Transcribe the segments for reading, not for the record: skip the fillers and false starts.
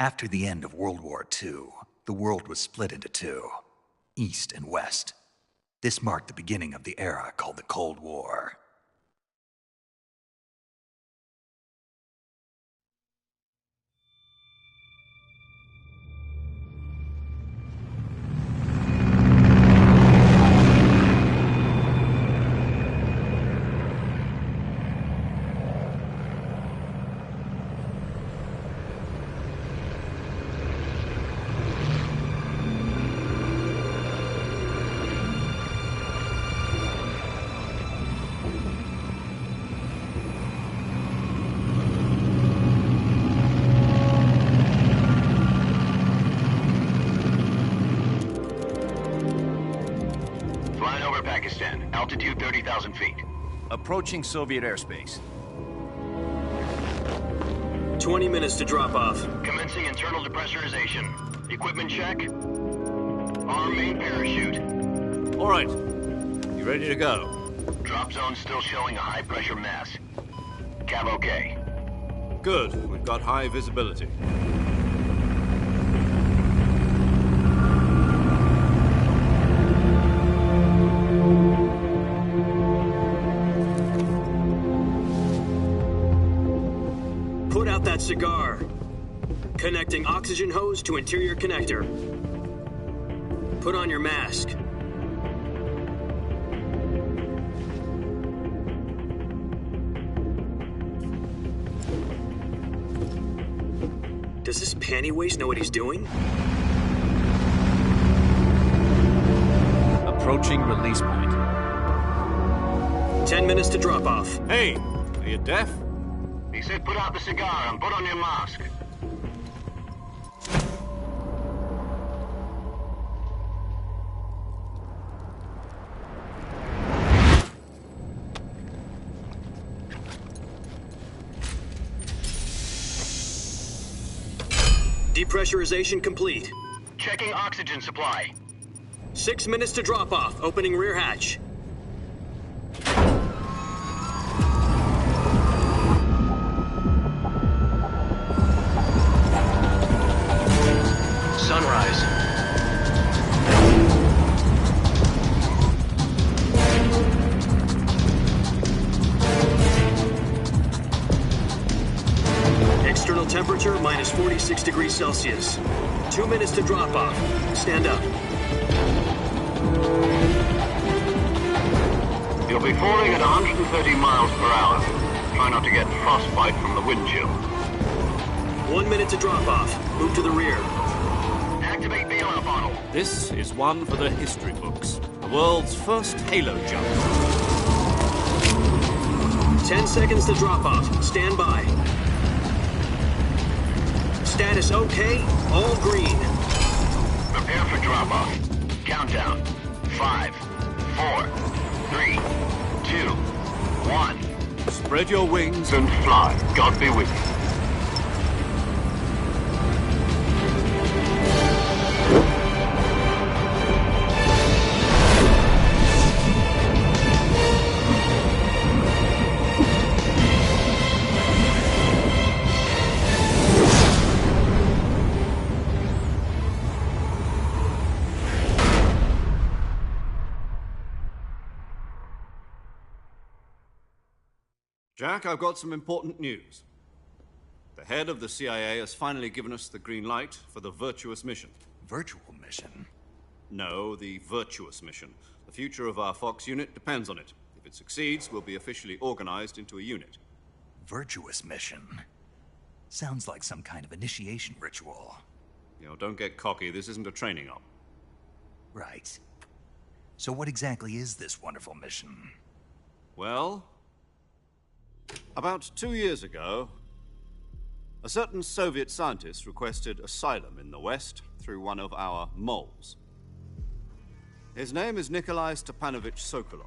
After the end of World War II, the world was split into two, East and West. This marked the beginning of the era called the Cold War. Pakistan, altitude 30,000 feet. Approaching Soviet airspace. 20 minutes to drop off. Commencing internal depressurization. Equipment check. Arm main parachute. All right. You ready to go? Drop zone still showing a high pressure mass. Cav okay. Good. We've got high visibility. Put out that cigar. Connecting oxygen hose to interior connector. Put on your mask. Does this panty waste know what he's doing? Approaching release point. 10 minutes to drop off. Hey, are you deaf? He said put out the cigar and put on your mask. Depressurization complete. Checking oxygen supply. 6 minutes to drop off. Opening rear hatch. Sunrise. External temperature minus 46 degrees Celsius. 2 minutes to drop off. Stand up. You'll be falling at 130 miles per hour. Try not to get frostbite from the wind chill. 1 minute to drop off. Move to the rear. Activate bailout bottle. This is one for the history books. The world's first halo jump. 10 seconds to drop off. Stand by. Status okay. All green. Prepare for drop-off. Countdown. 5, 4, 3, 2, 1. Spread your wings And fly. God be with you. Jack, I've got some important news. The head of the CIA has finally given us the green light for the Virtuous mission. Virtual mission? No, the Virtuous mission. The future of our Fox unit depends on it. If it succeeds, we'll be officially organized into a unit. Virtuous mission? Sounds like some kind of initiation ritual. You know, don't get cocky. This isn't a training op. Right. So what exactly is this wonderful mission? Well, about 2 years ago, a certain Soviet scientist requested asylum in the West through one of our moles. His name is Nikolai Stepanovich Sokolov.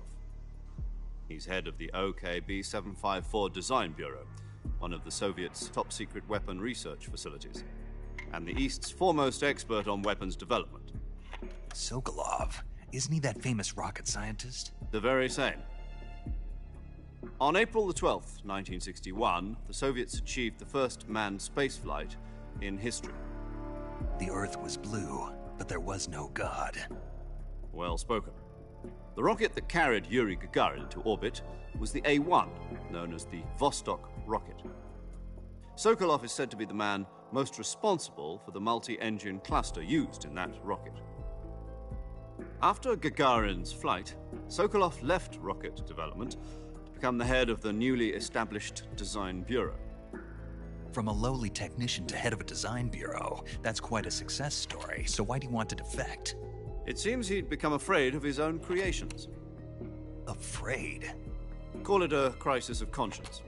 He's head of the OKB-754 Design Bureau, one of the Soviets' top-secret weapon research facilities, and the East's foremost expert on weapons development. Sokolov? Isn't he that famous rocket scientist? The very same. On April the 12th, 1961, the Soviets achieved the first manned spaceflight in history. The Earth was blue, but there was no God. Well spoken. The rocket that carried Yuri Gagarin into orbit was the A-1, known as the Vostok rocket. Sokolov is said to be the man most responsible for the multi-engine cluster used in that rocket. After Gagarin's flight, Sokolov left rocket development to become the head of the newly established Design Bureau. From a lowly technician to head of a design bureau, that's quite a success story, so why do you want to defect? It seems he'd become afraid of his own creations. Afraid? Call it a crisis of conscience.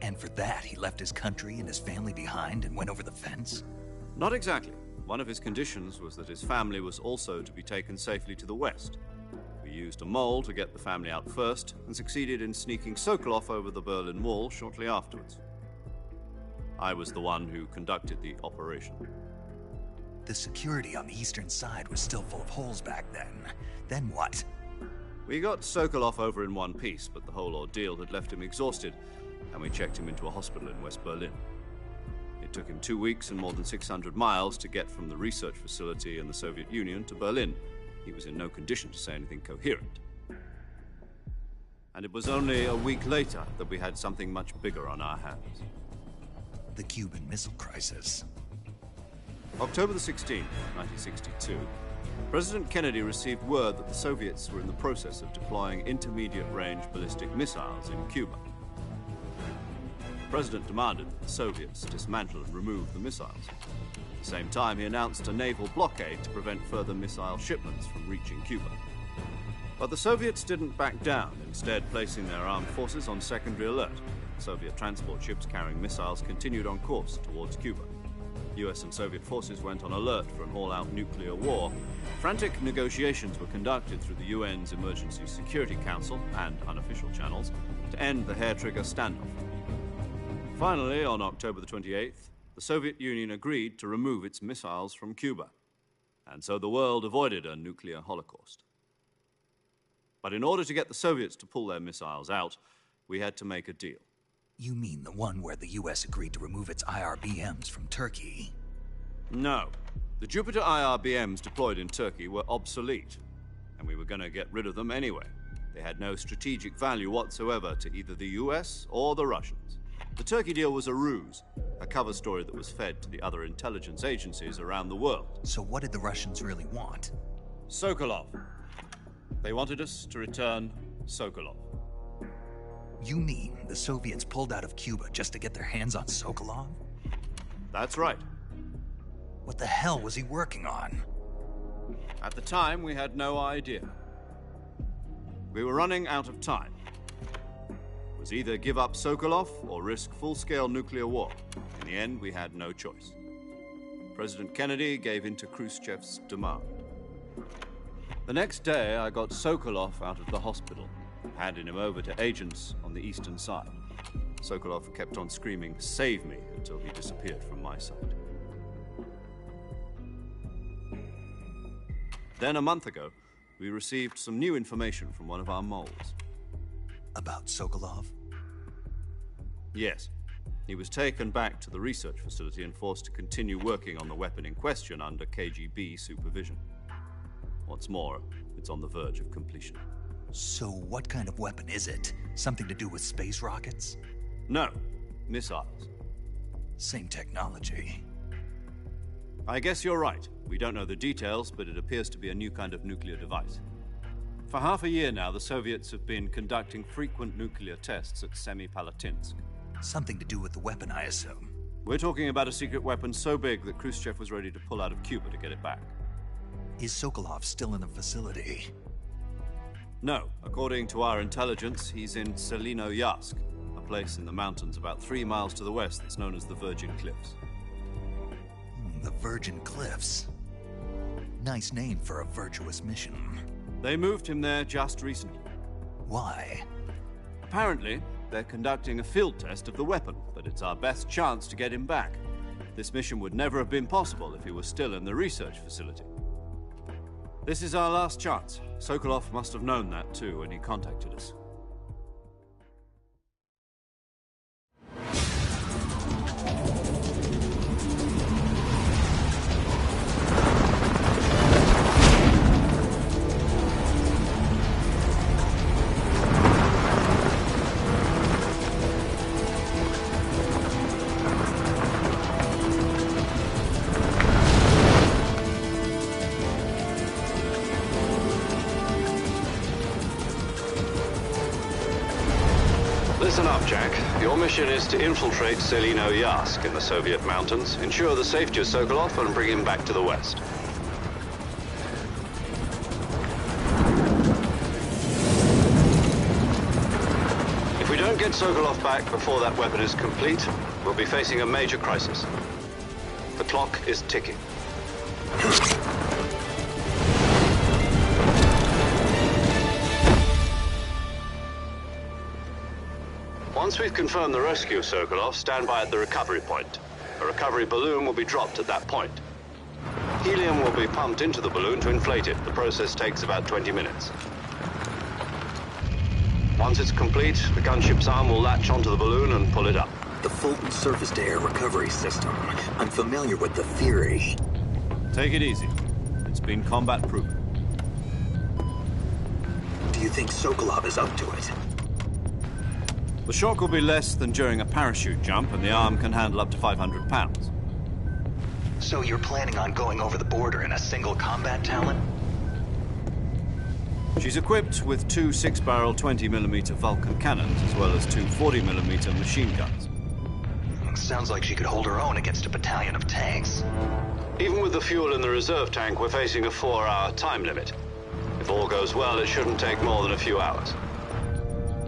And for that, he left his country and his family behind and went over the fence? Not exactly. One of his conditions was that his family was also to be taken safely to the west. We used a mole to get the family out first and succeeded in sneaking Sokolov over the Berlin Wall shortly afterwards. I was the one who conducted the operation. The security on the eastern side was still full of holes back then. Then what? We got Sokolov over in one piece, but the whole ordeal had left him exhausted, and we checked him into a hospital in West Berlin. It took him 2 weeks and more than 600 miles to get from the research facility in the Soviet Union to Berlin. He was in no condition to say anything coherent. And it was only a week later that we had something much bigger on our hands. The Cuban Missile Crisis. October the 16th, 1962, President Kennedy received word that the Soviets were in the process of deploying intermediate-range ballistic missiles in Cuba. The President demanded that the Soviets dismantle and remove the missiles. At the same time, he announced a naval blockade to prevent further missile shipments from reaching Cuba. But the Soviets didn't back down, instead placing their armed forces on secondary alert. Soviet transport ships carrying missiles continued on course towards Cuba. US and Soviet forces went on alert for an all-out nuclear war. Frantic negotiations were conducted through the UN's Emergency Security Council and unofficial channels to end the hair-trigger standoff. Finally, on October the 28th, the Soviet Union agreed to remove its missiles from Cuba. And so the world avoided a nuclear holocaust. But in order to get the Soviets to pull their missiles out, we had to make a deal. You mean the one where the US agreed to remove its IRBMs from Turkey? No. The Jupiter IRBMs deployed in Turkey were obsolete, and we were going to get rid of them anyway. They had no strategic value whatsoever to either the US or the Russians. The Turkey deal was a ruse, a cover story that was fed to the other intelligence agencies around the world. So what did the Russians really want? Sokolov. They wanted us to return Sokolov. You mean the Soviets pulled out of Cuba just to get their hands on Sokolov? That's right. What the hell was he working on? At the time, we had no idea. We were running out of time. It was either give up Sokolov or risk full-scale nuclear war. In the end, we had no choice. President Kennedy gave in to Khrushchev's demand. The next day, I got Sokolov out of the hospital, handing him over to agents on the eastern side. Sokolov kept on screaming, "Save me," until he disappeared from my sight. Then a month ago, we received some new information from one of our moles. About Sokolov? Yes. He was taken back to the research facility and forced to continue working on the weapon in question under KGB supervision. What's more, it's on the verge of completion. So what kind of weapon is it? Something to do with space rockets? No, missiles. Same technology. I guess you're right. We don't know the details, but it appears to be a new kind of nuclear device. For half a year now, the Soviets have been conducting frequent nuclear tests at Semipalatinsk. Something to do with the weapon, I assume. We're talking about a secret weapon so big that Khrushchev was ready to pull out of Cuba to get it back. Is Sokolov still in the facility? No. According to our intelligence, he's in Selinoyarsk, a place in the mountains about 3 miles to the west that's known as the Virgin Cliffs. The Virgin Cliffs. Nice name for a virtuous mission. They moved him there just recently. Why? Apparently, they're conducting a field test of the weapon, but it's our best chance to get him back. This mission would never have been possible if he was still in the research facility. This is our last chance. Sokolov must have known that too when he contacted us. Listen up, Jack. Your mission is to infiltrate Selino Yask in the Soviet mountains, ensure the safety of Sokolov, and bring him back to the West. If we don't get Sokolov back before that weapon is complete, we'll be facing a major crisis. The clock is ticking. Once we've confirmed the rescue of Sokolov, stand by at the recovery point. A recovery balloon will be dropped at that point. Helium will be pumped into the balloon to inflate it. The process takes about 20 minutes. Once it's complete, the gunship's arm will latch onto the balloon and pull it up. The Fulton surface-to-air recovery system. I'm familiar with the theory. Take it easy. It's been combat-proven. Do you think Sokolov is up to it? The shock will be less than during a parachute jump, and the arm can handle up to 500 pounds. So you're planning on going over the border in a single combat Talon? She's equipped with two 6-barrel 20mm Vulcan cannons, as well as two 40mm machine guns. Sounds like she could hold her own against a battalion of tanks. Even with the fuel in the reserve tank, we're facing a 4-hour time limit. If all goes well, it shouldn't take more than a few hours.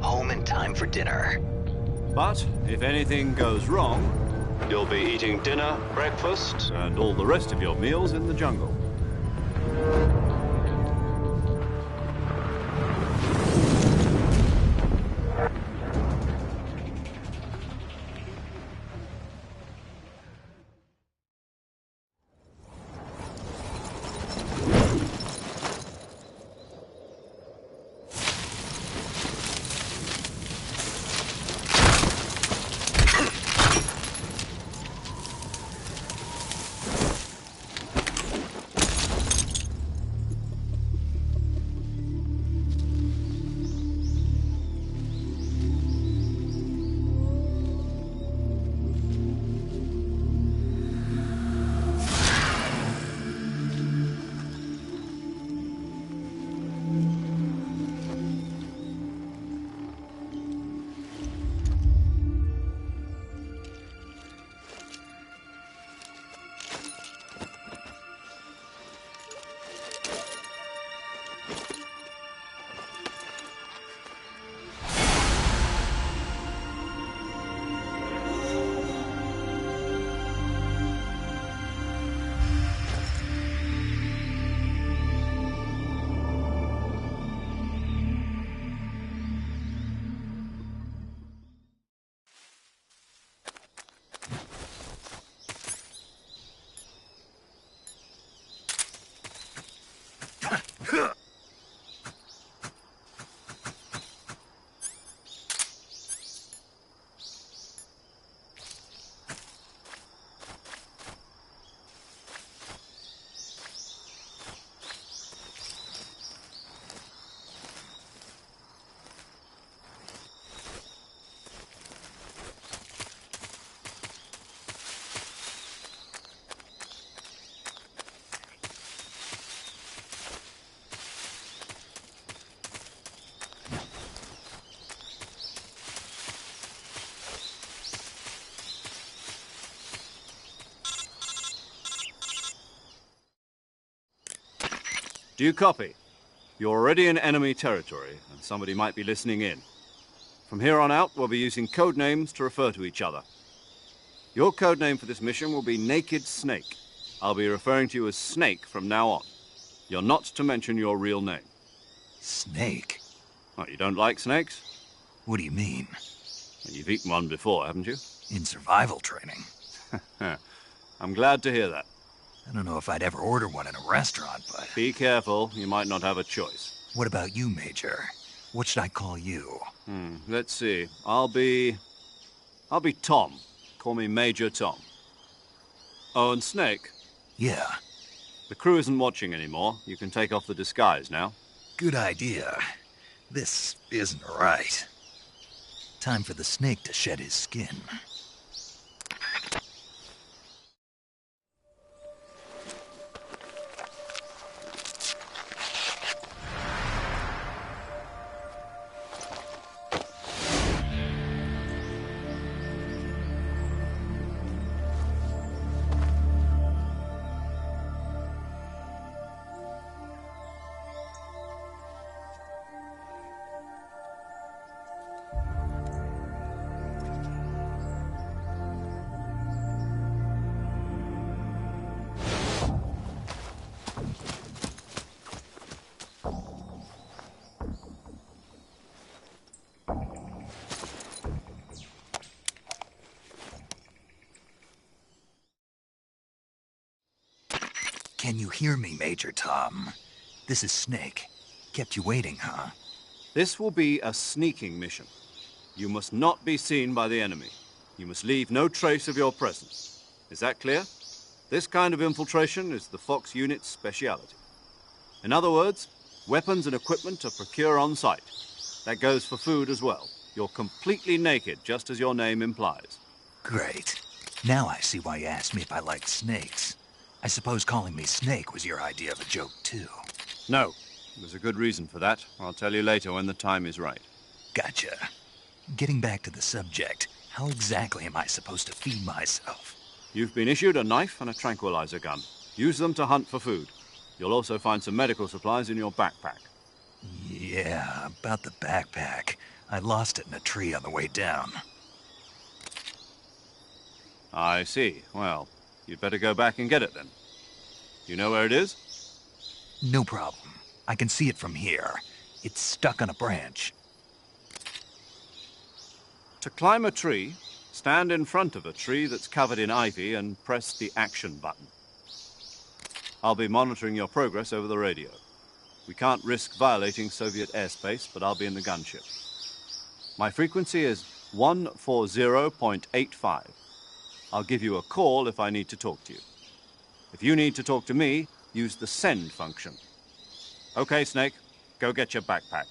Home in time for dinner. But if anything goes wrong, you'll be eating dinner, breakfast, and all the rest of your meals in the jungle. Do you copy? You're already in enemy territory, and somebody might be listening in. From here on out, we'll be using code names to refer to each other. Your code name for this mission will be Naked Snake. I'll be referring to you as Snake from now on. You're not to mention your real name. Snake? Oh, you don't like snakes? What do you mean? Well, you've eaten one before, haven't you? In survival training. I'm glad to hear that. I don't know if I'd ever order one in a restaurant, but... Be careful, you might not have a choice. What about you, Major? What should I call you? Let's see. I'll be Tom. Call me Major Tom. Oh, and Snake? Yeah. The crew isn't watching anymore. You can take off the disguise now. Good idea. This isn't right. Time for the snake to shed his skin. Can you hear me, Major Tom? This is Snake. Kept you waiting, huh? This will be a sneaking mission. You must not be seen by the enemy. You must leave no trace of your presence. Is that clear? This kind of infiltration is the Fox unit's speciality. In other words, weapons and equipment are procured on site. That goes for food as well. You're completely naked, just as your name implies. Great. Now I see why you asked me if I liked snakes. I suppose calling me Snake was your idea of a joke, too. No, there's a good reason for that. I'll tell you later when the time is right. Gotcha. Getting back to the subject, how exactly am I supposed to feed myself? You've been issued a knife and a tranquilizer gun. Use them to hunt for food. You'll also find some medical supplies in your backpack. Yeah, about the backpack. I lost it in a tree on the way down. I see. Well, you'd better go back and get it then. You know where it is? No problem. I can see it from here. It's stuck on a branch. To climb a tree, stand in front of a tree that's covered in ivy and press the action button. I'll be monitoring your progress over the radio. We can't risk violating Soviet airspace, but I'll be in the gunship. My frequency is 140.85. I'll give you a call if I need to talk to you. If you need to talk to me, use the send function. Okay, Snake, go get your backpack.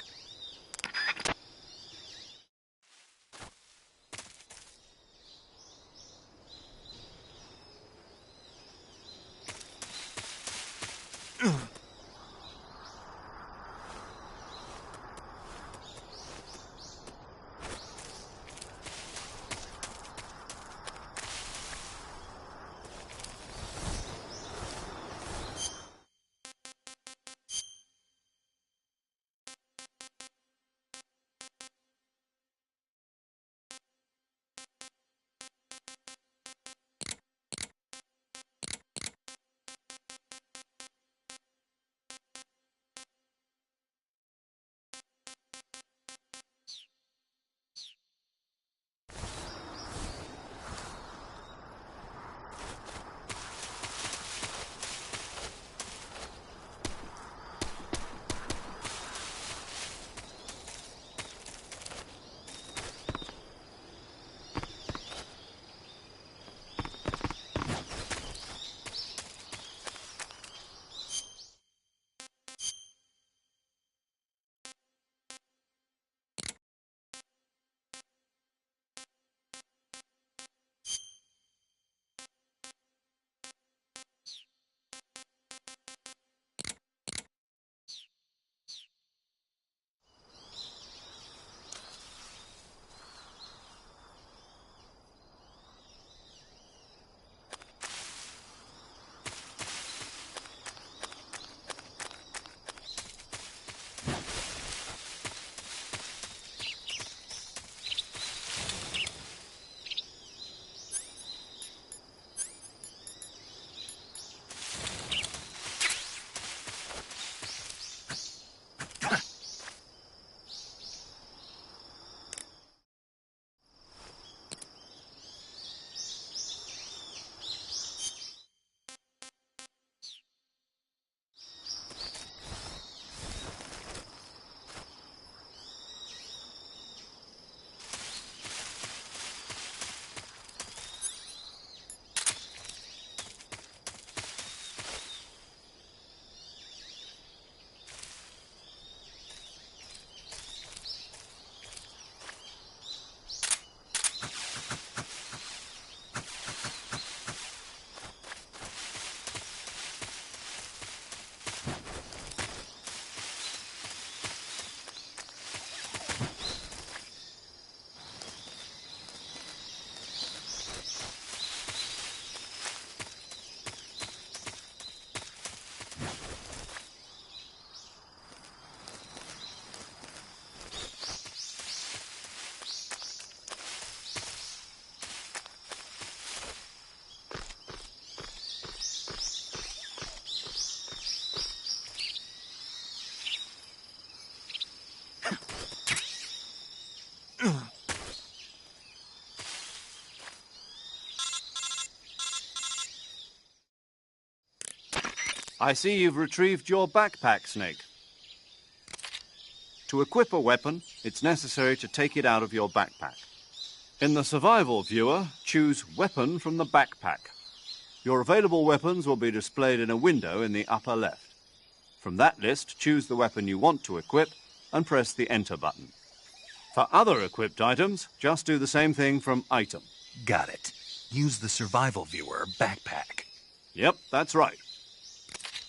I see you've retrieved your backpack, Snake. To equip a weapon, it's necessary to take it out of your backpack. In the survival viewer, choose Weapon from the backpack. Your available weapons will be displayed in a window in the upper left. From that list, choose the weapon you want to equip and press the Enter button. For other equipped items, just do the same thing from Item. Got it. Use the survival viewer backpack. Yep, that's right.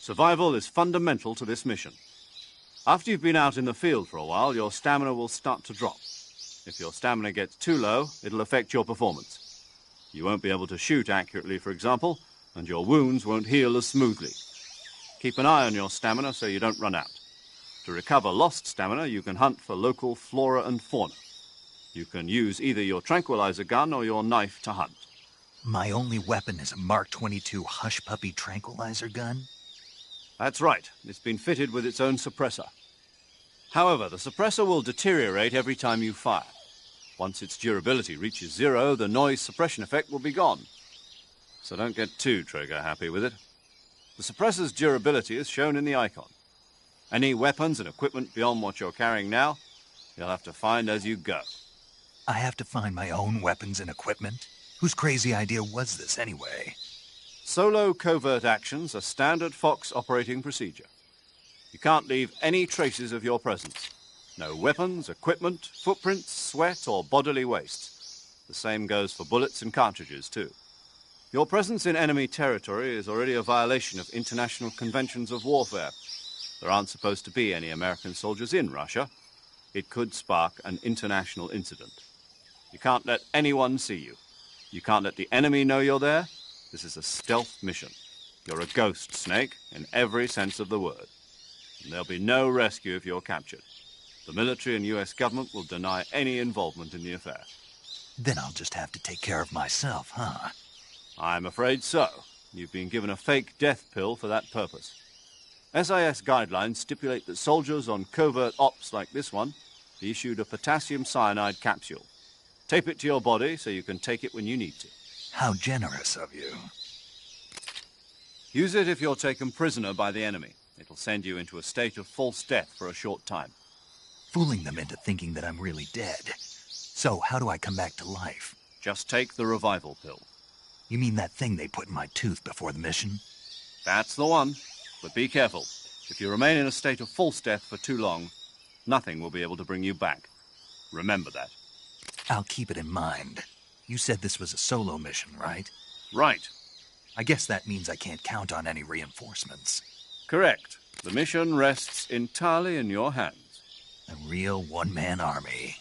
Survival is fundamental to this mission. After you've been out in the field for a while, your stamina will start to drop. If your stamina gets too low, it'll affect your performance. You won't be able to shoot accurately, for example, and your wounds won't heal as smoothly. Keep an eye on your stamina so you don't run out. To recover lost stamina, you can hunt for local flora and fauna. You can use either your tranquilizer gun or your knife to hunt. My only weapon is a Mark 22 Hush Puppy tranquilizer gun? That's right. It's been fitted with its own suppressor. However, the suppressor will deteriorate every time you fire. Once its durability reaches 0, the noise suppression effect will be gone. So don't get too trigger-happy with it. The suppressor's durability is shown in the icon. Any weapons and equipment beyond what you're carrying now, you'll have to find as you go. I have to find my own weapons and equipment? Whose crazy idea was this anyway? Solo covert actions are standard Fox operating procedure. You can't leave any traces of your presence. No weapons, equipment, footprints, sweat, or bodily waste. The same goes for bullets and cartridges, too. Your presence in enemy territory is already a violation of international conventions of warfare. There aren't supposed to be any American soldiers in Russia. It could spark an international incident. You can't let anyone see you. You can't let the enemy know you're there. This is a stealth mission. You're a ghost, Snake, in every sense of the word. And there'll be no rescue if you're captured. The military and US government will deny any involvement in the affair. Then I'll just have to take care of myself, huh? I'm afraid so. You've been given a fake death pill for that purpose. SIS guidelines stipulate that soldiers on covert ops like this one be issued a potassium cyanide capsule. Tape it to your body so you can take it when you need to. How generous of you. Use it if you're taken prisoner by the enemy. It'll send you into a state of false death for a short time. Fooling them into thinking that I'm really dead. So how do I come back to life? Just take the revival pill. You mean that thing they put in my tooth before the mission? That's the one. But be careful. If you remain in a state of false death for too long, nothing will be able to bring you back. Remember that. I'll keep it in mind. You said this was a solo mission, right? Right. I guess that means I can't count on any reinforcements. Correct. The mission rests entirely in your hands. A real one-man army.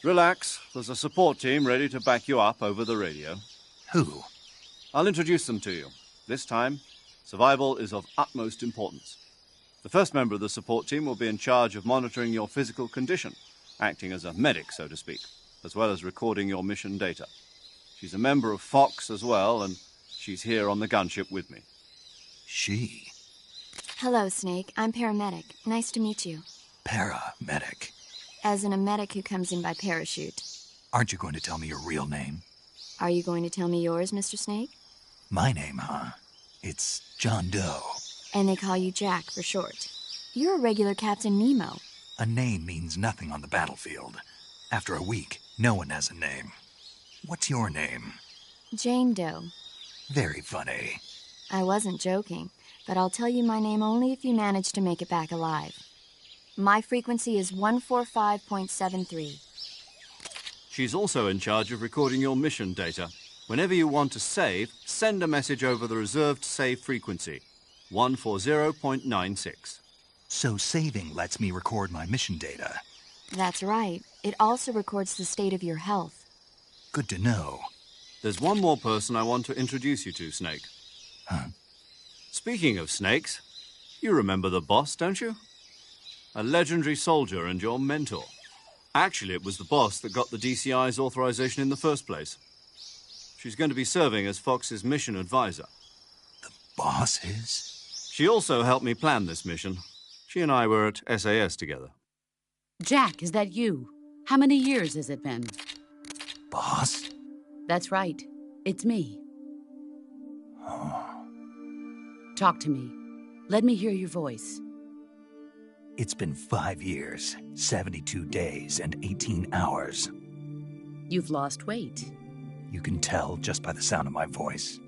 Relax. There's a support team ready to back you up over the radio. Who? I'll introduce them to you. This time, survival is of utmost importance. The first member of the support team will be in charge of monitoring your physical condition, acting as a medic, so to speak, as well as recording your mission data. She's a member of Fox as well, and she's here on the gunship with me. She? Hello, Snake. I'm paramedic. Nice to meet you. Paramedic. As in a medic who comes in by parachute. Aren't you going to tell me your real name? Are you going to tell me yours, Mr. Snake? My name, huh? It's John Doe. And they call you Jack for short. You're a regular Captain Nemo. A name means nothing on the battlefield. After a week, no one has a name. What's your name? Jane Doe. Very funny. I wasn't joking, but I'll tell you my name only if you manage to make it back alive. My frequency is 145.73. She's also in charge of recording your mission data. Whenever you want to save, send a message over the reserved save frequency, 140.96. So saving lets me record my mission data. That's right. It also records the state of your health. Good to know. There's one more person I want to introduce you to, Snake. Huh? Speaking of snakes, you remember the boss, don't you? A legendary soldier and your mentor. Actually, it was the boss that got the DCI's authorization in the first place. She's going to be serving as Fox's mission advisor. The boss is? She also helped me plan this mission. She and I were at SAS together. Jack, is that you? How many years has it been? Boss? That's right. It's me. Oh. Talk to me. Let me hear your voice. It's been 5 years, 72 days, and 18 hours. You've lost weight. You can tell just by the sound of my voice.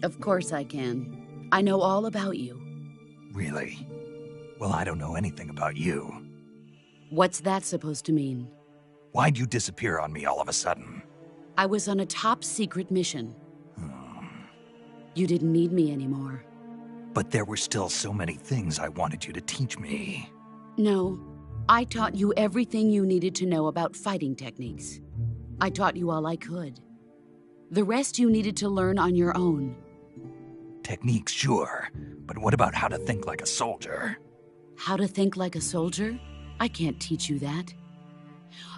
Of course I can. I know all about you. Really? Well, I don't know anything about you. What's that supposed to mean? Why'd you disappear on me all of a sudden? I was on a top-secret mission. You didn't need me anymore. But there were still so many things I wanted you to teach me. No, I taught you everything you needed to know about fighting techniques. I taught you all I could. The rest you needed to learn on your own. Techniques, sure. But what about how to think like a soldier? How to think like a soldier? I can't teach you that.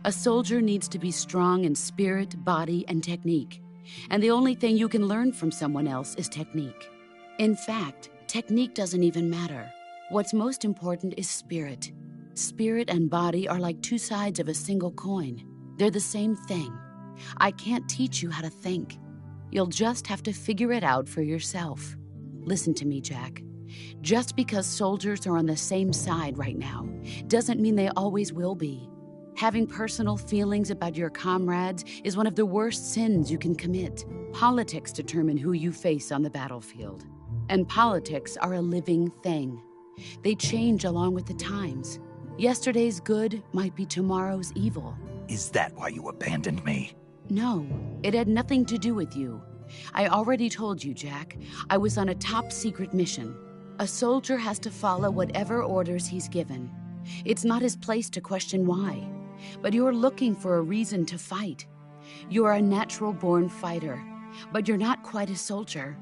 A soldier needs to be strong in spirit, body, and technique. And the only thing you can learn from someone else is technique. In fact, technique doesn't even matter. What's most important is spirit. Spirit and body are like two sides of a single coin. They're the same thing. I can't teach you how to think. You'll just have to figure it out for yourself. Listen to me, Jack. Just because soldiers are on the same side right now doesn't mean they always will be. Having personal feelings about your comrades is one of the worst sins you can commit. Politics determine who you face on the battlefield. And politics are a living thing. They change along with the times. Yesterday's good might be tomorrow's evil. Is that why you abandoned me? No, it had nothing to do with you. I already told you, Jack. I was on a top-secret mission. A soldier has to follow whatever orders he's given. It's not his place to question why. But you're looking for a reason to fight. You're a natural-born fighter, but you're not quite a soldier.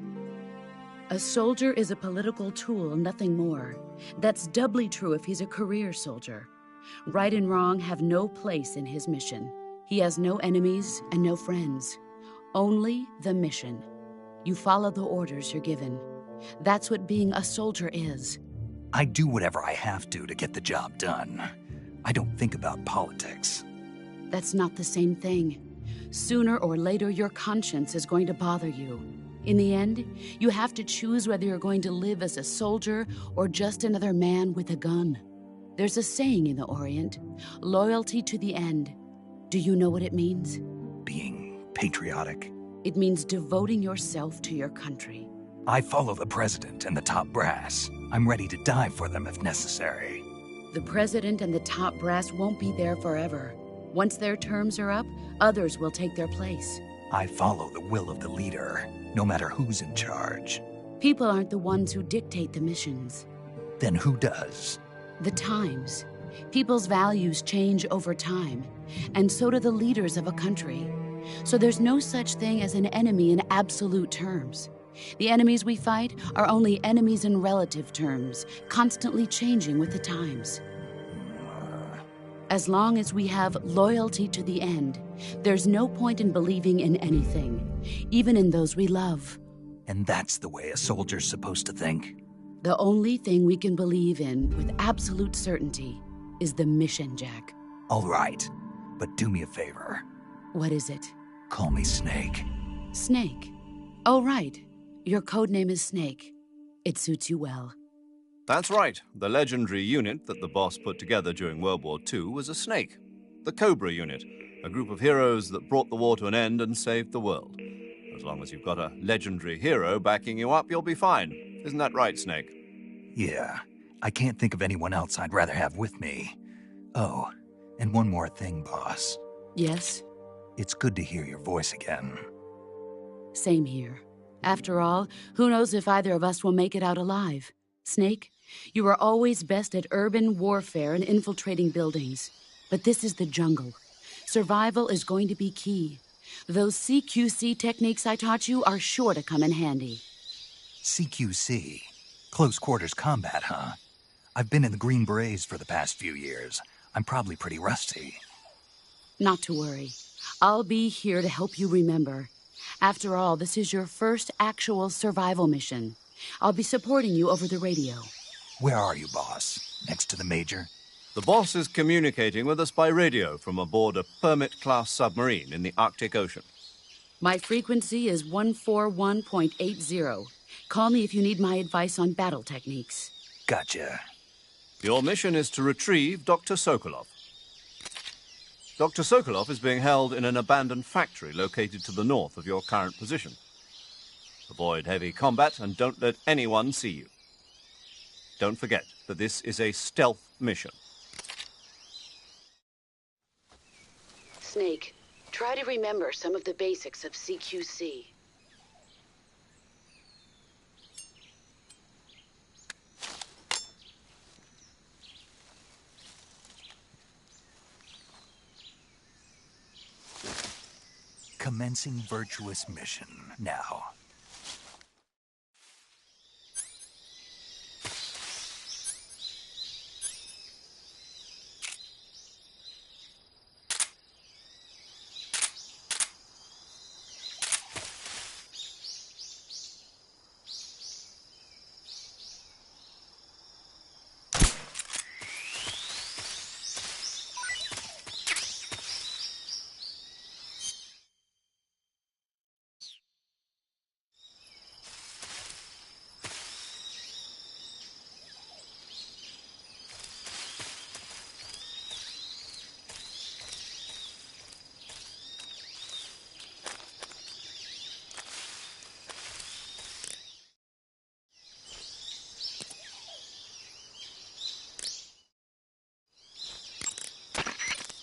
A soldier is a political tool, nothing more. That's doubly true if he's a career soldier. Right and wrong have no place in his mission. He has no enemies and no friends. Only the mission. You follow the orders you're given. That's what being a soldier is. I do whatever I have to get the job done. I don't think about politics. That's not the same thing. Sooner or later, your conscience is going to bother you. In the end, you have to choose whether you're going to live as a soldier or just another man with a gun. There's a saying in the Orient, loyalty to the end. Do you know what it means? Being patriotic. It means devoting yourself to your country. I follow the president and the top brass. I'm ready to die for them if necessary. The president and the top brass won't be there forever. Once their terms are up, others will take their place. I follow the will of the leader, no matter who's in charge. People aren't the ones who dictate the missions. Then who does? The times. People's values change over time, and so do the leaders of a country. So there's no such thing as an enemy in absolute terms. The enemies we fight are only enemies in relative terms, constantly changing with the times. As long as we have loyalty to the end, there's no point in believing in anything, even in those we love. And that's the way a soldier's supposed to think? The only thing we can believe in with absolute certainty is the mission, Jack. All right, but do me a favor. What is it? Call me Snake. Snake? Oh, right. Your code name is Snake. It suits you well. That's right. The legendary unit that the boss put together during World War II was a snake. The Cobra unit, a group of heroes that brought the war to an end and saved the world. As long as you've got a legendary hero backing you up, you'll be fine. Isn't that right, Snake? Yeah, I can't think of anyone else I'd rather have with me. Oh, and one more thing, boss. Yes? It's good to hear your voice again. Same here. After all, who knows if either of us will make it out alive? Snake, you are always best at urban warfare and infiltrating buildings. But this is the jungle. Survival is going to be key. Those CQC techniques I taught you are sure to come in handy. CQC? Close quarters combat, huh? I've been in the Green Berets for the past few years. I'm probably pretty rusty. Not to worry. I'll be here to help you remember. After all, this is your first actual survival mission. I'll be supporting you over the radio. Where are you, boss? Next to the Major? The boss is communicating with us by radio from aboard a Permit-class submarine in the Arctic Ocean. My frequency is 141.80. Call me if you need my advice on battle techniques. Gotcha. Your mission is to retrieve Dr. Sokolov. Dr. Sokolov is being held in an abandoned factory located to the north of your current position. Avoid heavy combat and don't let anyone see you. Don't forget that this is a stealth mission. Snake, try to remember some of the basics of CQC. Commencing virtuous mission now.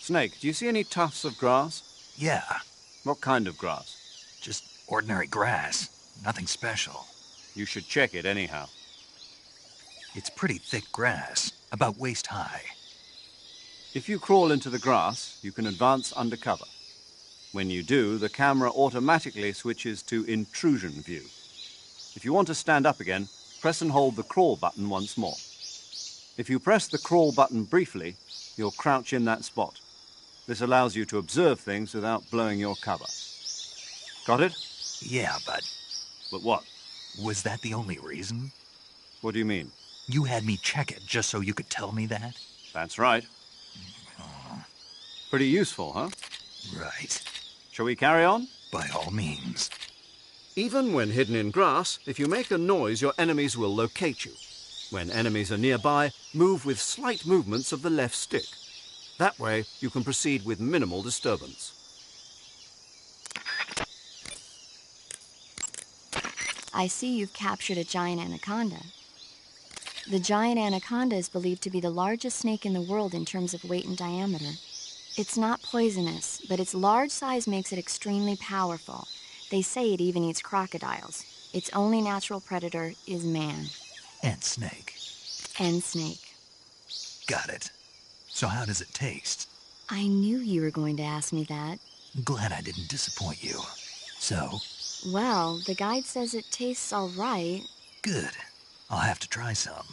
Snake, do you see any tufts of grass? Yeah, What kind of grass? just ordinary grass. Nothing special. You should check it anyhow. It's pretty thick grass, about waist high. If you crawl into the grass, you can advance undercover. When you do, the camera automatically switches to intrusion view. If you want to stand up again, press and hold the crawl button once more. If you press the crawl button briefly, you'll crouch in that spot. This allows you to observe things without blowing your cover. Got it? Yeah, but But what? was that the only reason? What do you mean? You had me check it just so you could tell me that? That's right. Pretty useful, huh? Right. Shall we carry on? By all means. Even when hidden in grass, if you make a noise, your enemies will locate you. When enemies are nearby, move with slight movements of the left stick. That way, you can proceed with minimal disturbance. I see you've captured a giant anaconda. The giant anaconda is believed to be the largest snake in the world in terms of weight and diameter. It's not poisonous, but its large size makes it extremely powerful. They say it even eats crocodiles. Its only natural predator is man. And snake. And snake. Got it. So how does it taste? I knew you were going to ask me that. Glad I didn't disappoint you. So, Well, the guide says it tastes all right. good. I'll have to try some.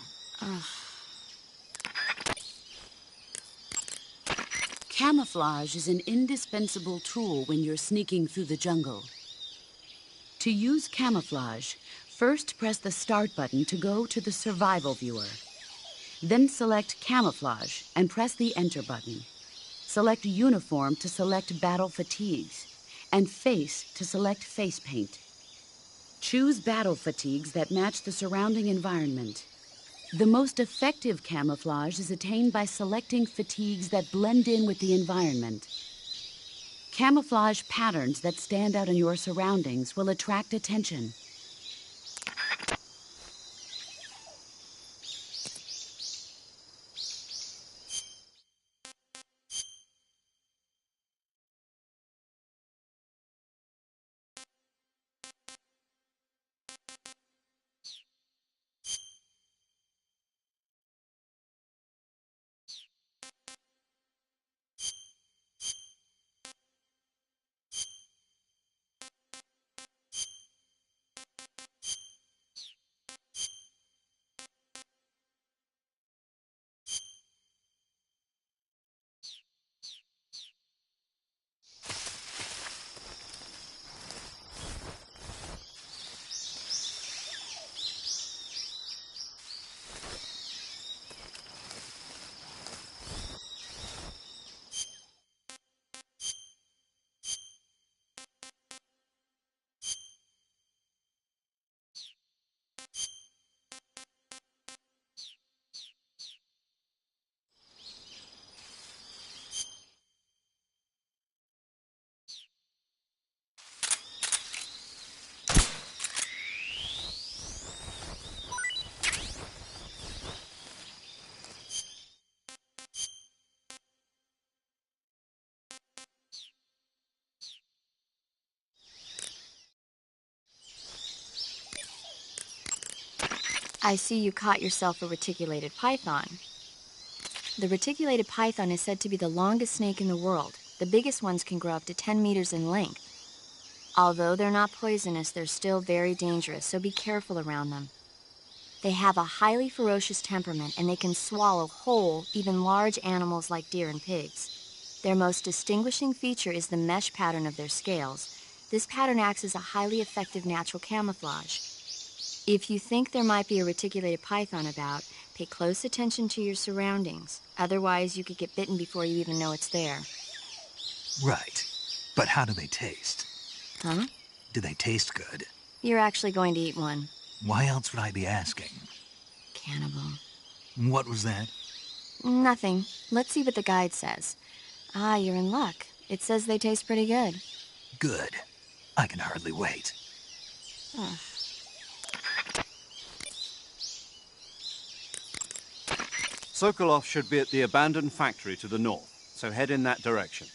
Camouflage is an indispensable tool when you're sneaking through the jungle. To use camouflage, first press the Start button to go to the Survival viewer. Then select Camouflage and press the Enter button. Select Uniform to select Battle Fatigues, and Face to select Face Paint. Choose battle fatigues that match the surrounding environment. The most effective camouflage is attained by selecting fatigues that blend in with the environment. Camouflage patterns that stand out in your surroundings will attract attention. I see you caught yourself a reticulated python. The reticulated python is said to be the longest snake in the world. The biggest ones can grow up to 10 meters in length. Although they're not poisonous, they're still very dangerous, so be careful around them. They have a highly ferocious temperament, and they can swallow whole, even large animals like deer and pigs. Their most distinguishing feature is the mesh pattern of their scales. This pattern acts as a highly effective natural camouflage. If you think there might be a reticulated python about, pay close attention to your surroundings. Otherwise, you could get bitten before you even know it's there. Right. But how do they taste? Huh? Do they taste good? You're actually going to eat one. Why else would I be asking? Cannibal. What was that? Nothing. Let's see what the guide says. Ah, you're in luck. It says they taste pretty good. Good. I can hardly wait. Sokolov should be at the abandoned factory to the north, so head in that direction.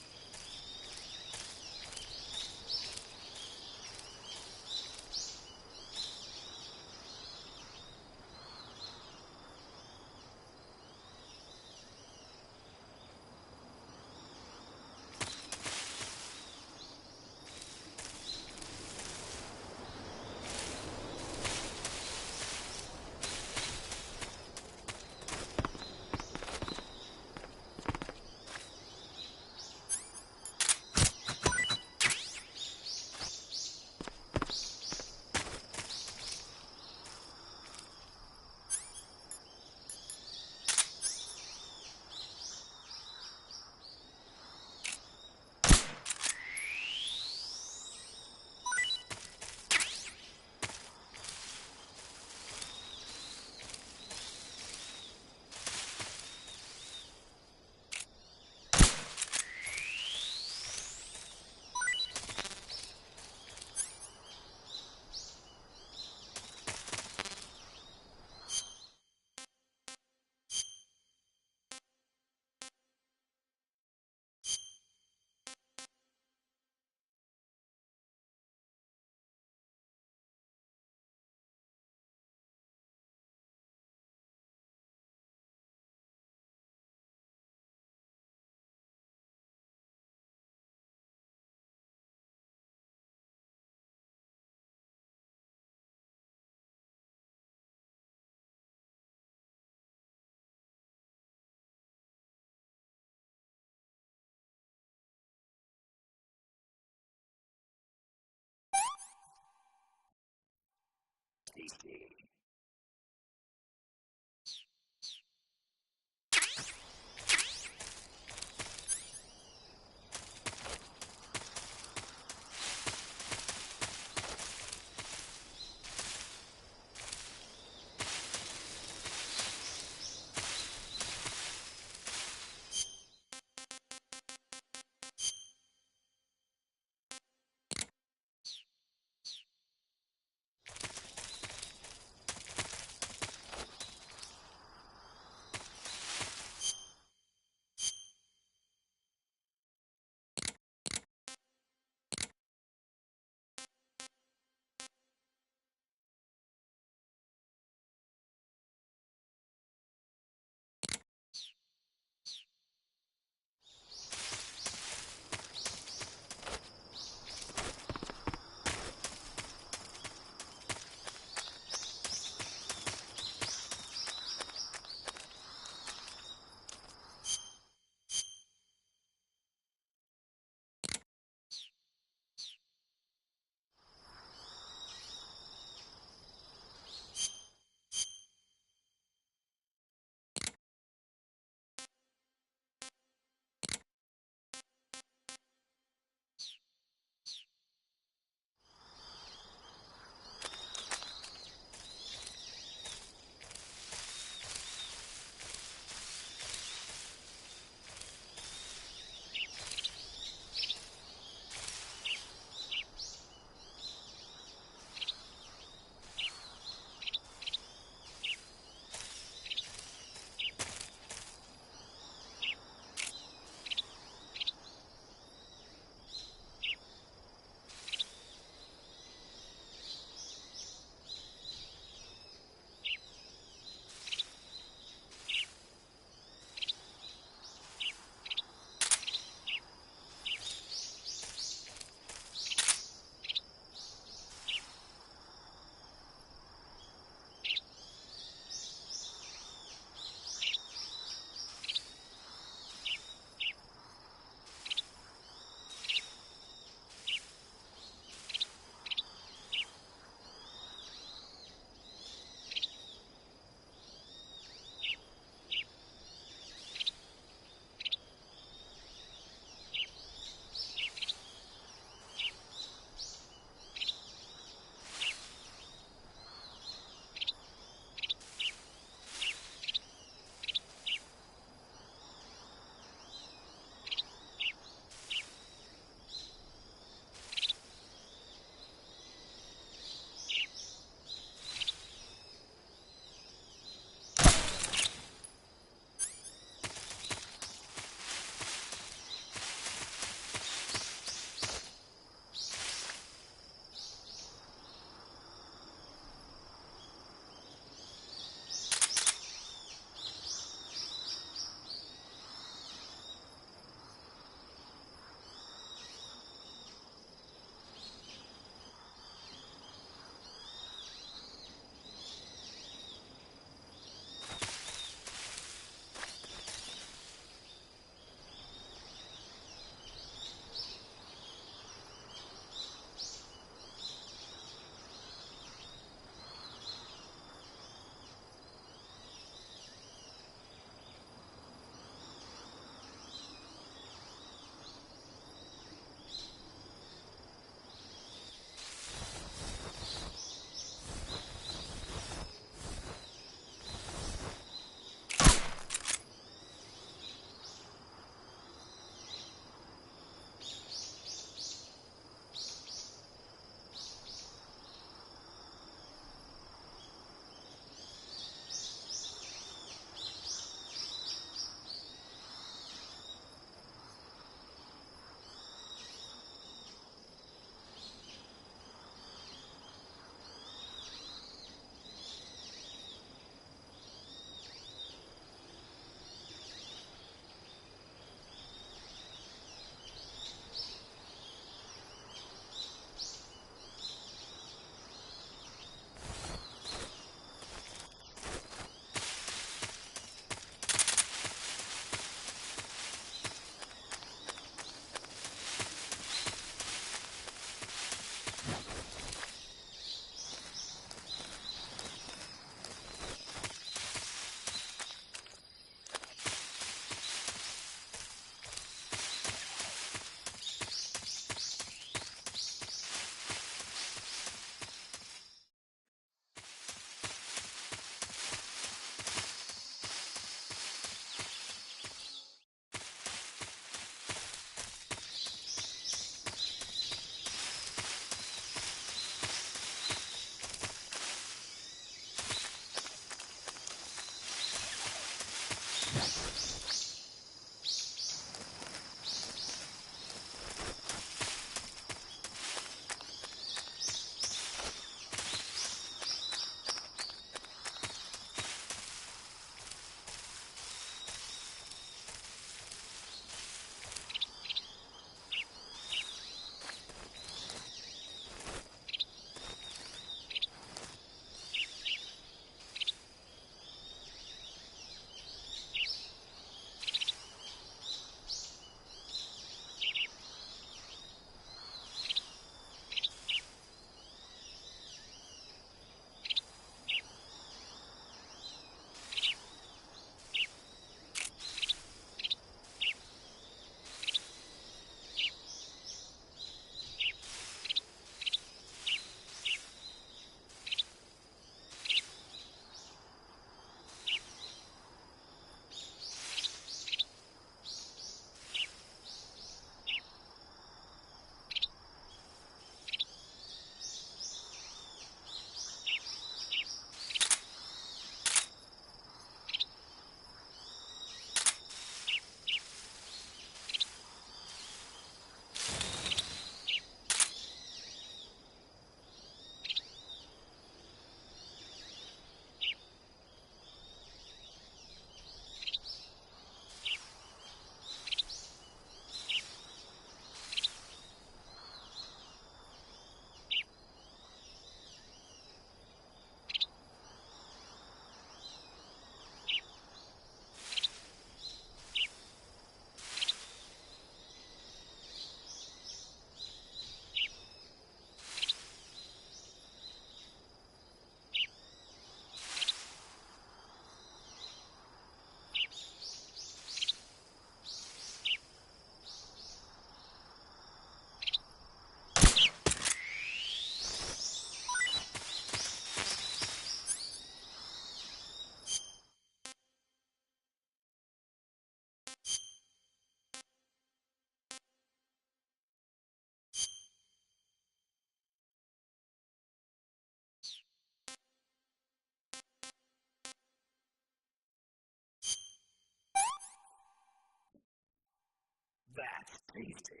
Tasty.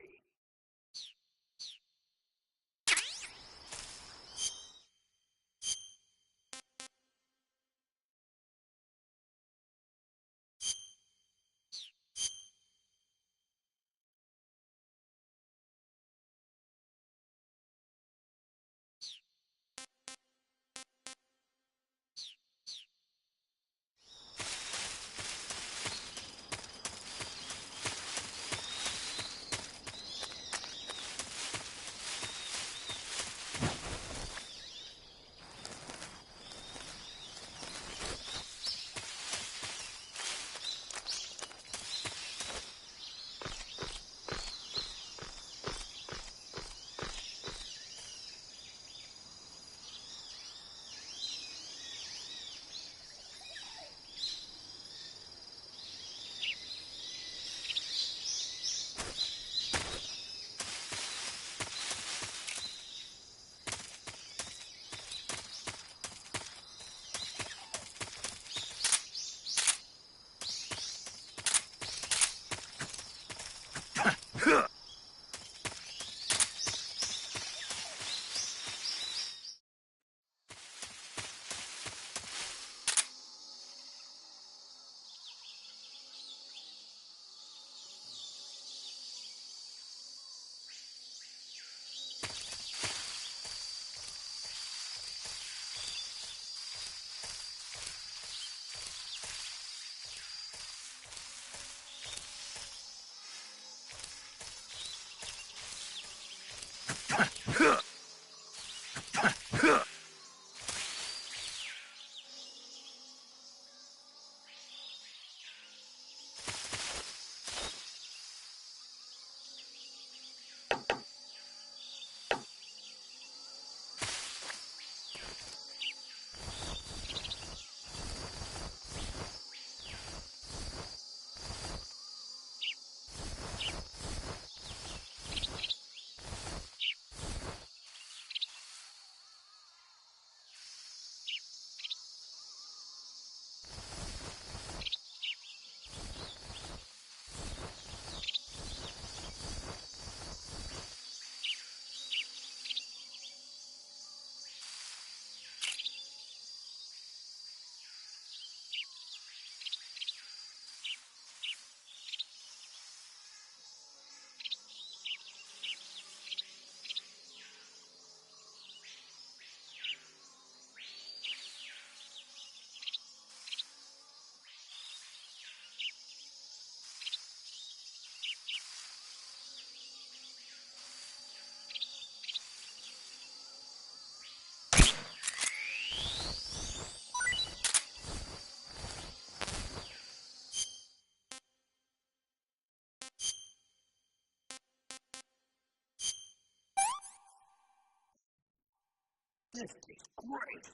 This tastes great.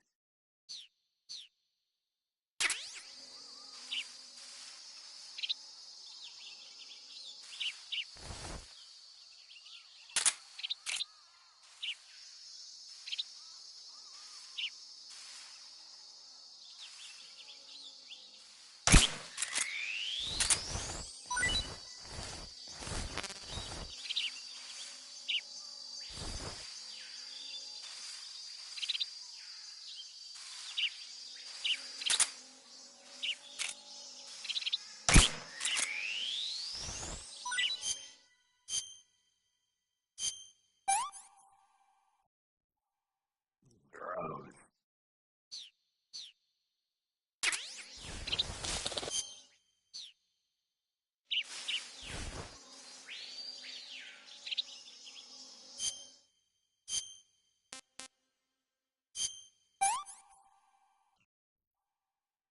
Gross.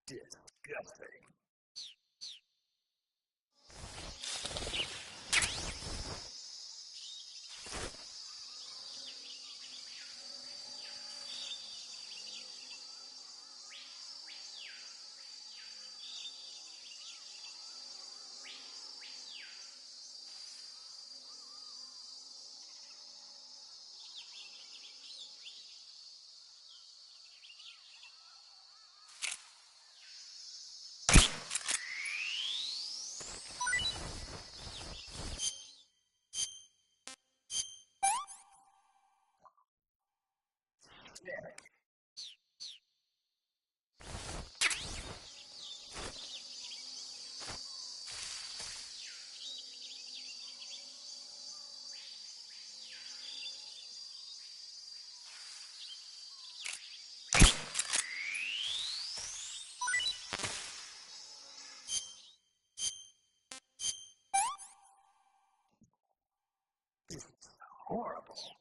Disgusting. horrible.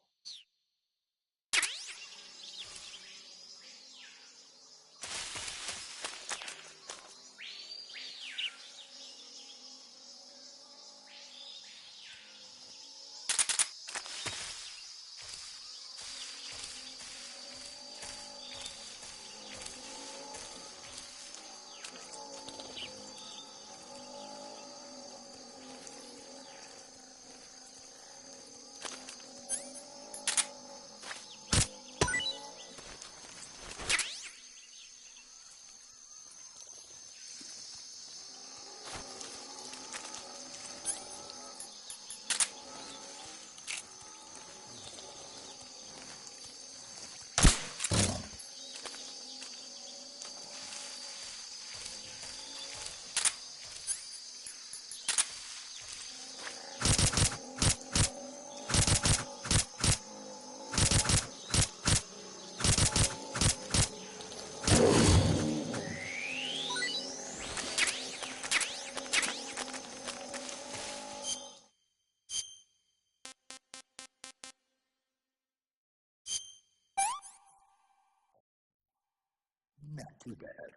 Not too bad.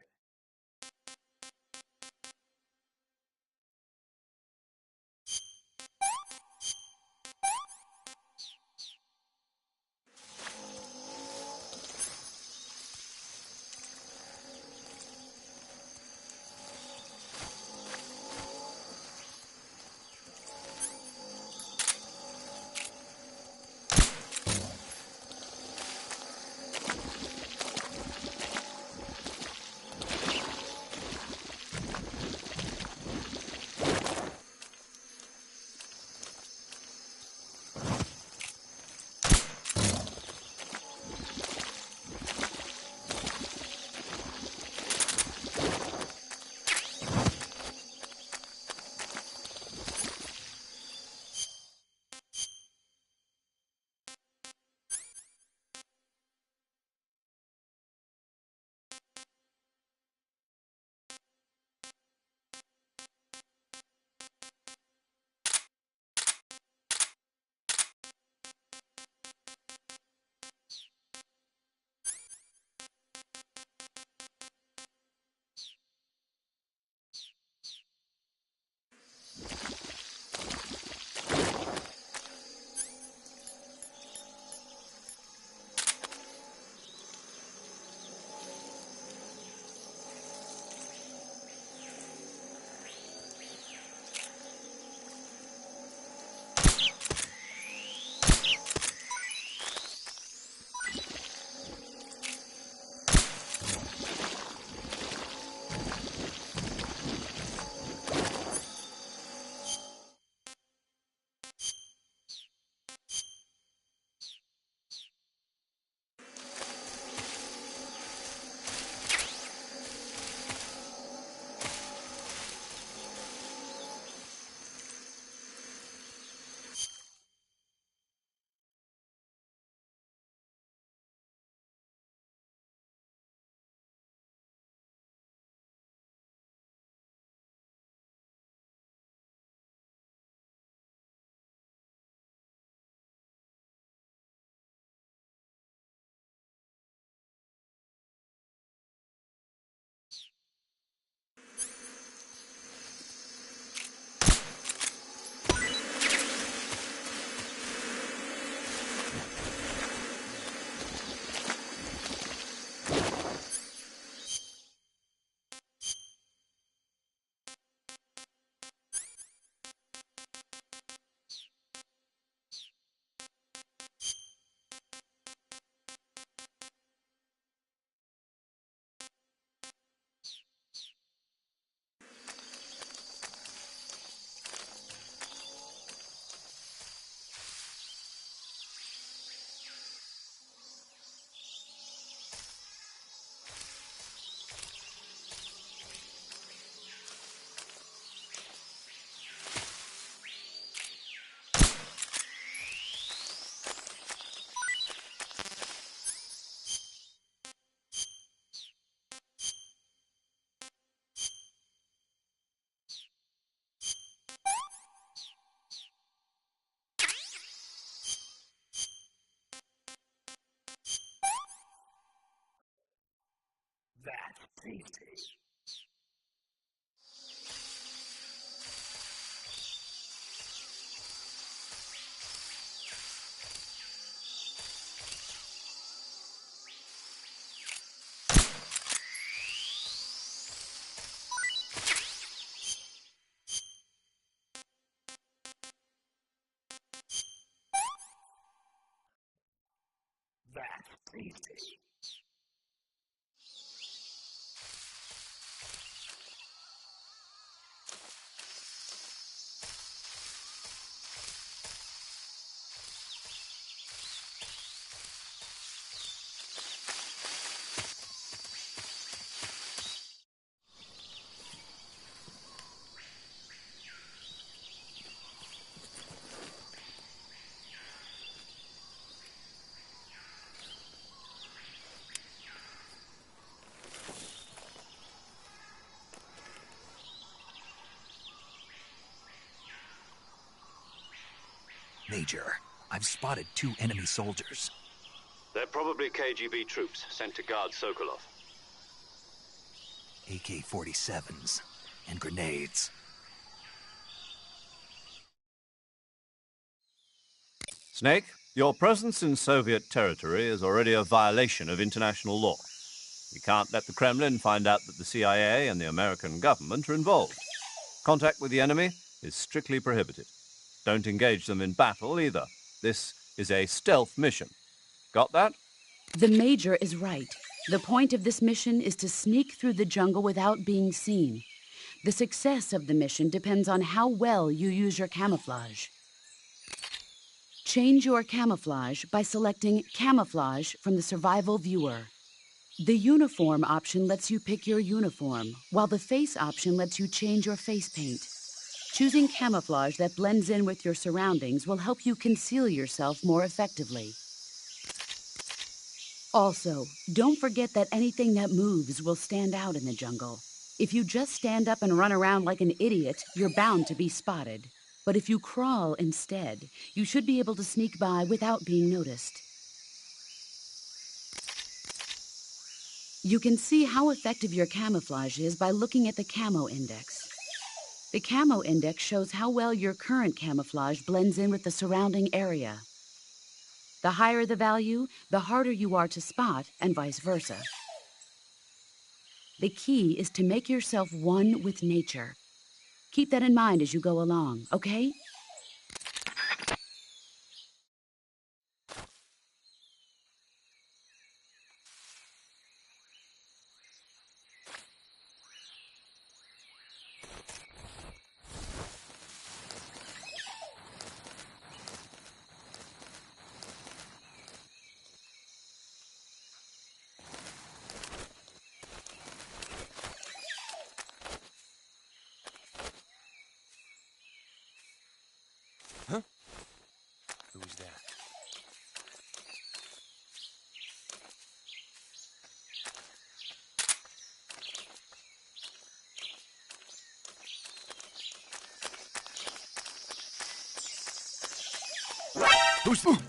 Easy. Major, I've spotted 2 enemy soldiers. They're probably KGB troops sent to guard Sokolov. AK-47s and grenades. Snake, your presence in Soviet territory is already a violation of international law. We can't let the Kremlin find out that the CIA and the American government are involved. Contact with the enemy is strictly prohibited. Don't engage them in battle either. This is a stealth mission. Got that? The Major is right. The point of this mission is to sneak through the jungle without being seen. The success of the mission depends on how well you use your camouflage. Change your camouflage by selecting Camouflage from the Survival Viewer. The Uniform option lets you pick your uniform, while the Face option lets you change your face paint. Choosing camouflage that blends in with your surroundings will help you conceal yourself more effectively. Also, don't forget that anything that moves will stand out in the jungle. If you just stand up and run around like an idiot, you're bound to be spotted. But if you crawl instead, you should be able to sneak by without being noticed. You can see how effective your camouflage is by looking at the Camo Index. The Camo Index shows how well your current camouflage blends in with the surrounding area. The higher the value, the harder you are to spot, and vice versa. The key is to make yourself one with nature. Keep that in mind as you go along, okay? Who's that? Who's...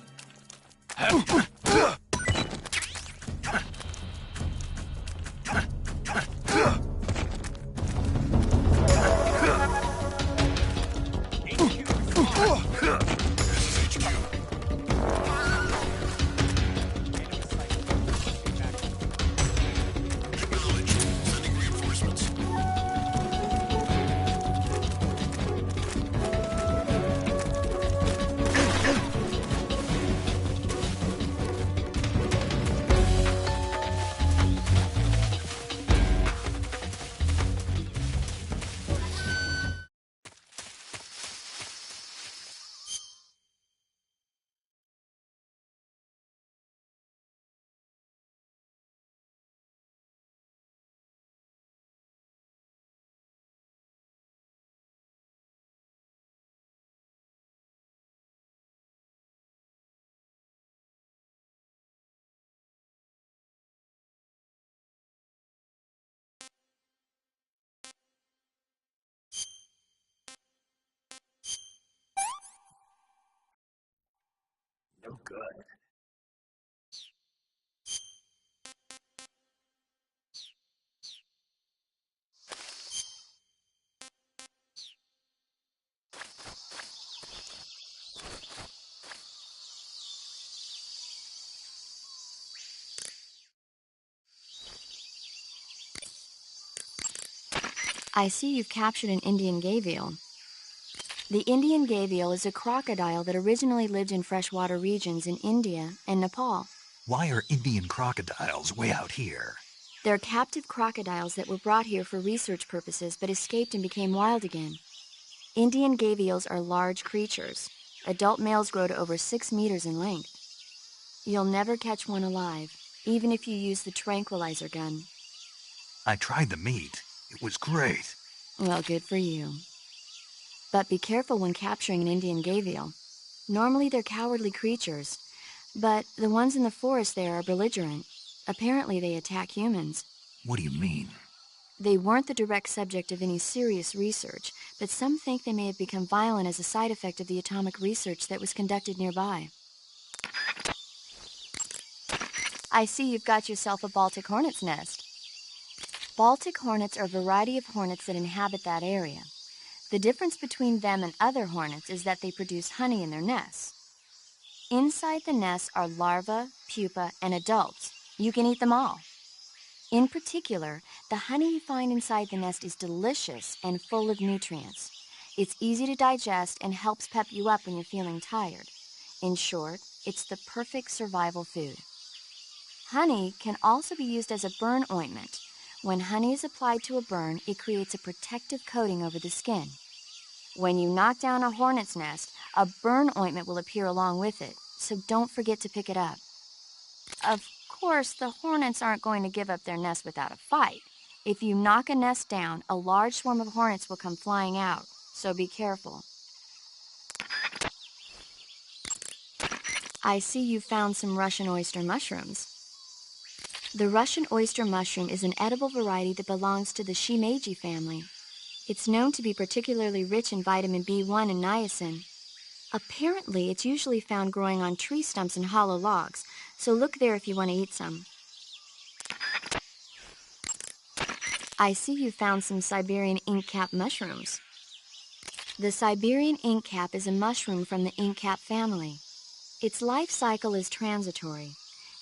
No good. I see you've captured an Indian gavial. The Indian gavial is a crocodile that originally lived in freshwater regions in India and Nepal. Why are Indian crocodiles way out here? They're captive crocodiles that were brought here for research purposes but escaped and became wild again. Indian gavials are large creatures. Adult males grow to over 6 meters in length. You'll never catch one alive, even if you use the tranquilizer gun. I tried the meat. It was great. Well, good for you. But be careful when capturing an Indian gavial. Normally they're cowardly creatures, but the ones in the forest there are belligerent. Apparently they attack humans. What do you mean? They weren't the direct subject of any serious research, but some think they may have become violent as a side effect of the atomic research that was conducted nearby. I see you've got yourself a Baltic hornet's nest. Baltic hornets are a variety of hornets that inhabit that area. The difference between them and other hornets is that they produce honey in their nests. Inside the nests are larvae, pupa, and adults. You can eat them all. In particular, the honey you find inside the nest is delicious and full of nutrients. It's easy to digest and helps pep you up when you're feeling tired. In short, it's the perfect survival food. Honey can also be used as a burn ointment. When honey is applied to a burn, it creates a protective coating over the skin. When you knock down a hornet's nest, a burn ointment will appear along with it, so don't forget to pick it up. Of course, the hornets aren't going to give up their nest without a fight. If you knock a nest down, a large swarm of hornets will come flying out, so be careful. I see you found some Russian oyster mushrooms. The Russian oyster mushroom is an edible variety that belongs to the Shimeji family. It's known to be particularly rich in vitamin B1 and niacin. Apparently, it's usually found growing on tree stumps and hollow logs, so look there if you want to eat some. I see you found some Siberian inkcap mushrooms. The Siberian inkcap is a mushroom from the inkcap family. Its life cycle is transitory.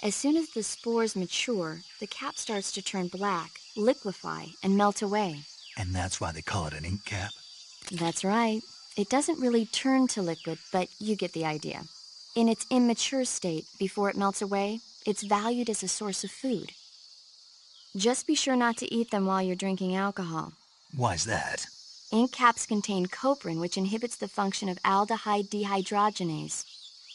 As soon as the spores mature, the cap starts to turn black, liquefy, and melt away. And that's why they call it an ink cap? That's right. It doesn't really turn to liquid, but you get the idea. In its immature state, before it melts away, it's valued as a source of food. Just be sure not to eat them while you're drinking alcohol. Why's that? Ink caps contain coprin, which inhibits the function of aldehyde dehydrogenase.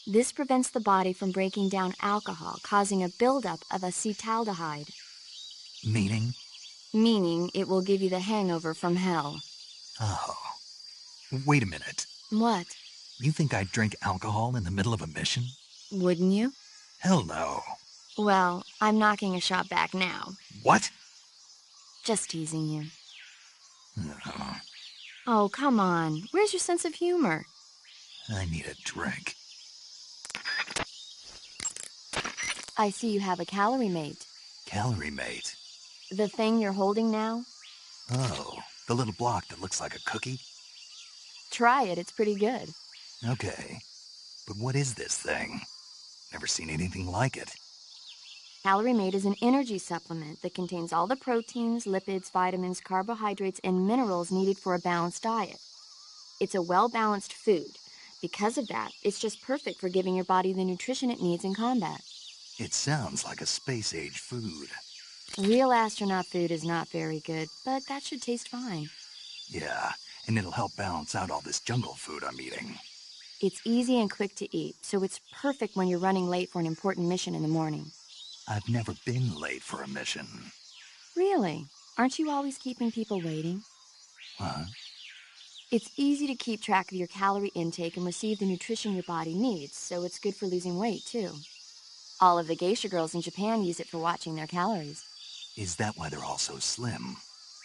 This prevents the body from breaking down alcohol, causing a buildup of acetaldehyde. Meaning? Meaning it will give you the hangover from hell. Oh. Wait a minute. What? You think I'd drink alcohol in the middle of a mission? Wouldn't you? Hell no. Well, I'm knocking a shot back now. What? Just teasing you. Oh, Oh, come on. Where's your sense of humor? I need a drink. I see you have a calorie mate. Calorie mate? The thing you're holding now? Oh, the little block that looks like a cookie? Try it, it's pretty good. Okay. But what is this thing? Never seen anything like it. Calorie Mate is an energy supplement that contains all the proteins, lipids, vitamins, carbohydrates, and minerals needed for a balanced diet. It's a well-balanced food. Because of that, it's just perfect for giving your body the nutrition it needs in combat. It sounds like a space-age food. Real astronaut food is not very good, but that should taste fine. Yeah, and it'll help balance out all this jungle food I'm eating. It's easy and quick to eat, so it's perfect when you're running late for an important mission in the morning. I've never been late for a mission. Really? Aren't you always keeping people waiting? Huh? It's easy to keep track of your calorie intake and receive the nutrition your body needs, so it's good for losing weight, too. All of the geisha girls in Japan use it for watching their calories. Is that why they're all so slim?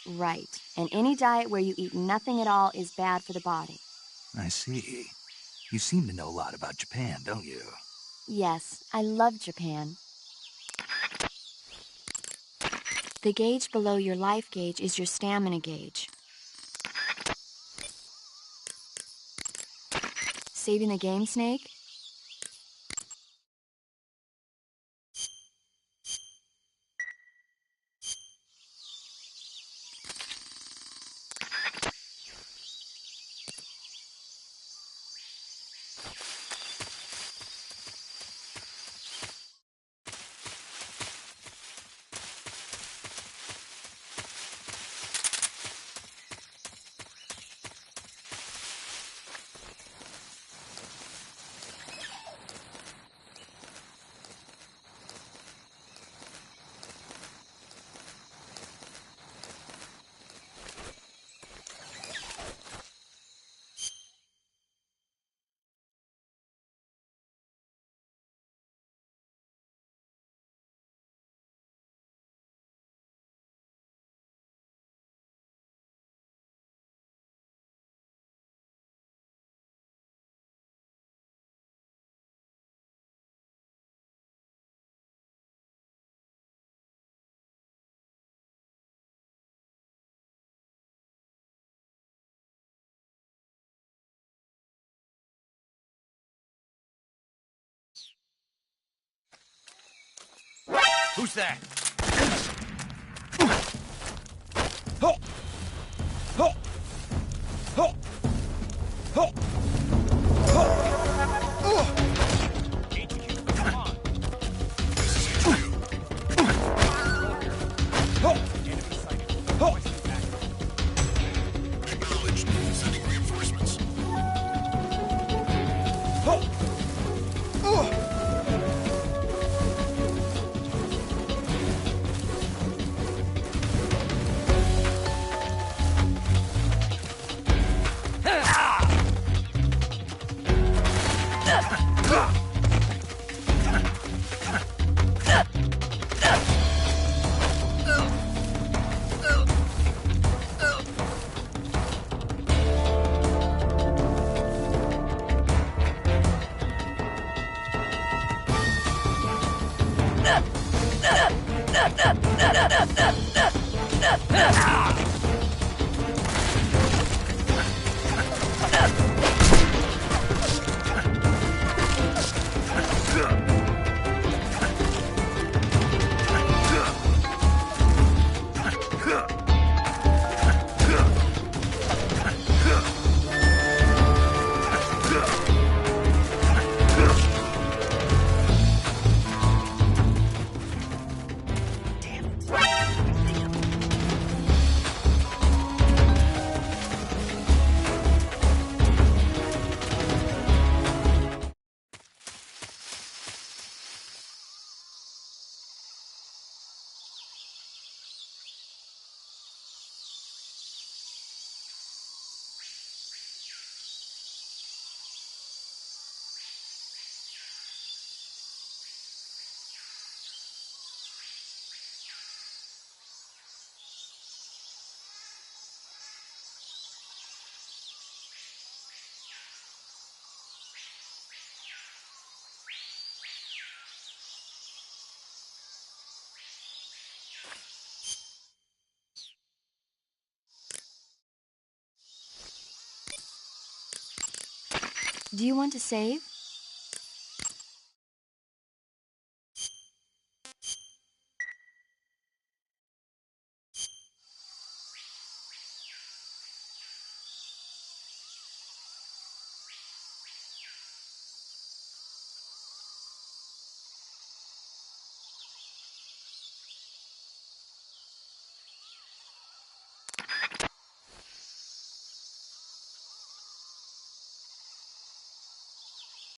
Right. And any diet where you eat nothing at all is bad for the body. I see. You seem to know a lot about Japan, don't you? Yes, I love Japan. The gauge below your life gauge is your stamina gauge. Saving the game, Snake? Who's that? Do you want to save?